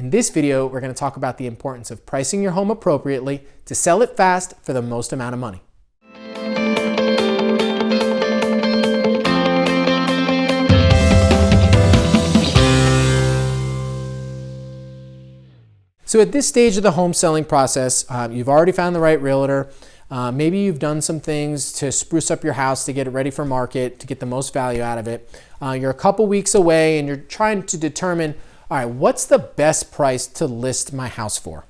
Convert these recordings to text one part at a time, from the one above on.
In this video, we're going to talk about the importance of pricing your home appropriately to sell it fast for the most amount of money. So at this stage of the home selling process, you've already found the right realtor. Maybe you've done some things to spruce up your house to get it ready for market, to get the most value out of it. You're a couple weeks away and you're trying to determine, all right, what's the best price to list my house for?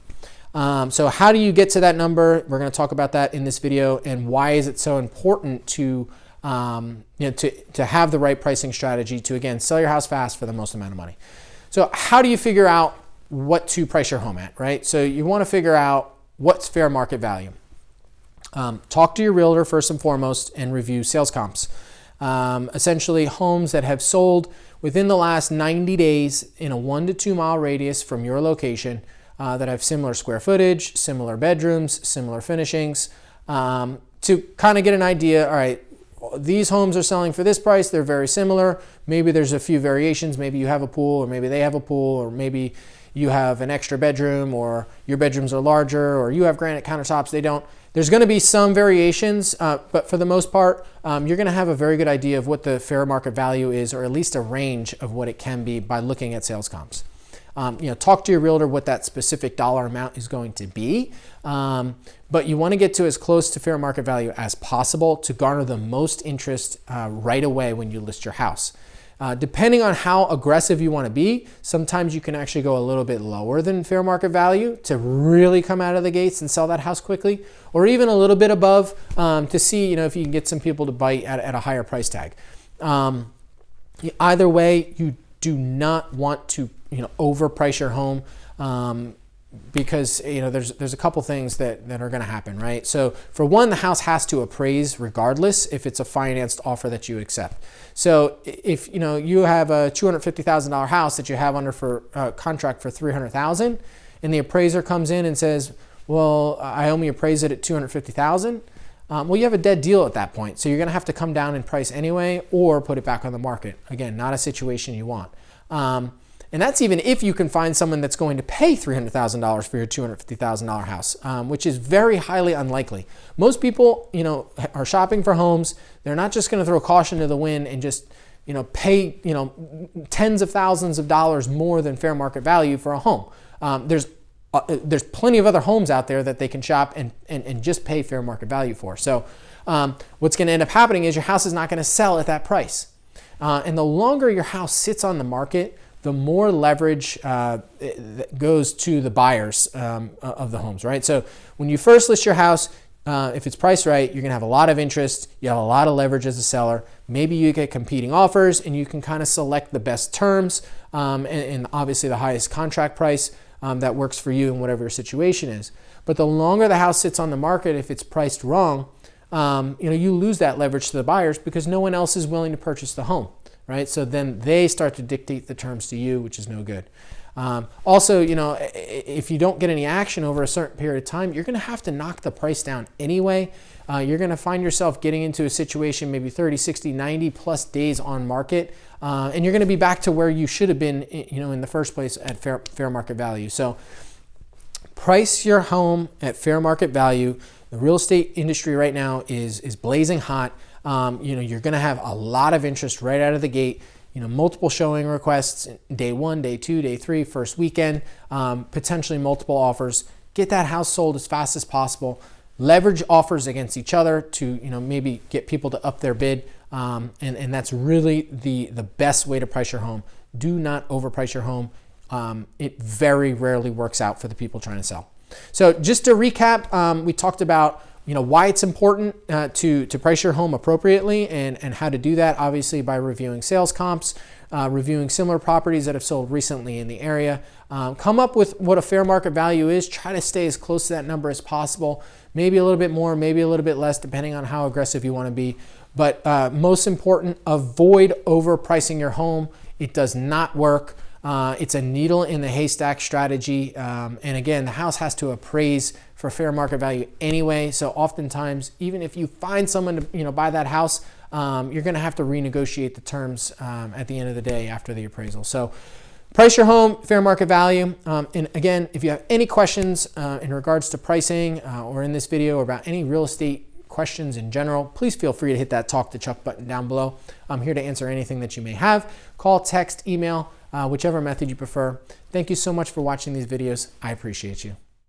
So how do you get to that number? We're going to talk about that in this video, and why is it so important to have the right pricing strategy to, again, sell your house fast for the most amount of money. So how do you figure out what to price your home at, right? So you want to figure out what's fair market value. Talk to your realtor first and foremost and review sales comps. Essentially homes that have sold within the last 90 days in a 1 to 2 mile radius from your location, that have similar square footage, similar bedrooms, similar finishings, to kind of get an idea, all right, these homes are selling for this price, they're very similar. Maybe there's a few variations, maybe you have a pool, or maybe they have a pool, or maybe you have an extra bedroom, or your bedrooms are larger, or you have granite countertops, they don't. There's going to be some variations, but for the most part, you're going to have a very good idea of what the fair market value is, or at least a range of what it can be by looking at sales comps. Talk to your realtor what that specific dollar amount is going to be, but you want to get to as close to fair market value as possible to garner the most interest right away when you list your house. Depending on how aggressive you want to be, sometimes you can actually go a little bit lower than fair market value to really come out of the gates and sell that house quickly, or even a little bit above to see if you can get some people to bite at a higher price tag. Either way, you do not want to overprice your home, because there's a couple things that are going to happen, right? So for one, the house has to appraise regardless if it's a financed offer that you accept. So if you have a $250,000 house that you have under for contract for $300,000, and the appraiser comes in and says, well, I only appraise it at $250,000. Well, you have a dead deal at that point. So you're going to have to come down in price anyway, or put it back on the market. Again, not a situation you want. And that's even if you can find someone that's going to pay $300,000 for your $250,000 house, which is very highly unlikely. Most people, are shopping for homes. They're not just going to throw caution to the wind and just, pay, tens of thousands of dollars more than fair market value for a home. There's plenty of other homes out there that they can shop and just pay fair market value for. So what's going to end up happening is your house is not going to sell at that price. And the longer your house sits on the market, the more leverage goes to the buyers of the homes, right? So when you first list your house, if it's priced right, you're gonna have a lot of interest, you have a lot of leverage as a seller. Maybe you get competing offers and you can kind of select the best terms and obviously the highest contract price that works for you and whatever your situation is. But the longer the house sits on the market, if it's priced wrong, you lose that leverage to the buyers because no one else is willing to purchase the home. Right? So then they start to dictate the terms to you, which is no good. Also, if you don't get any action over a certain period of time, you're going to have to knock the price down anyway. You're going to find yourself getting into a situation maybe 30, 60, 90 plus days on market, and you're going to be back to where you should have been, in the first place at fair market value. So price your home at fair market value. The real estate industry right now is blazing hot. You're going to have a lot of interest right out of the gate, multiple showing requests, day 1, day 2, day 3, first weekend, potentially multiple offers. Get that house sold as fast as possible. Leverage offers against each other to, maybe get people to up their bid. And that's really the best way to price your home. Do not overprice your home. It very rarely works out for the people trying to sell. So just to recap, we talked about why it's important to price your home appropriately and how to do that, obviously by reviewing sales comps, reviewing similar properties that have sold recently in the area. Come up with what a fair market value is. Try to stay as close to that number as possible. Maybe a little bit more, maybe a little bit less, depending on how aggressive you want to be. But most important, avoid overpricing your home. It does not work. It's a needle in the haystack strategy. And again, the house has to appraise for fair market value anyway. So oftentimes, even if you find someone to buy that house, you're going to have to renegotiate the terms at the end of the day after the appraisal. So Price your home, fair market value. And again, if you have any questions in regards to pricing or in this video or about any real estate questions in general, please feel free to hit that Talk to Chuck button down below. I'm here to answer anything that you may have. Call, text, email, whichever method you prefer. Thank you so much for watching these videos. I appreciate you.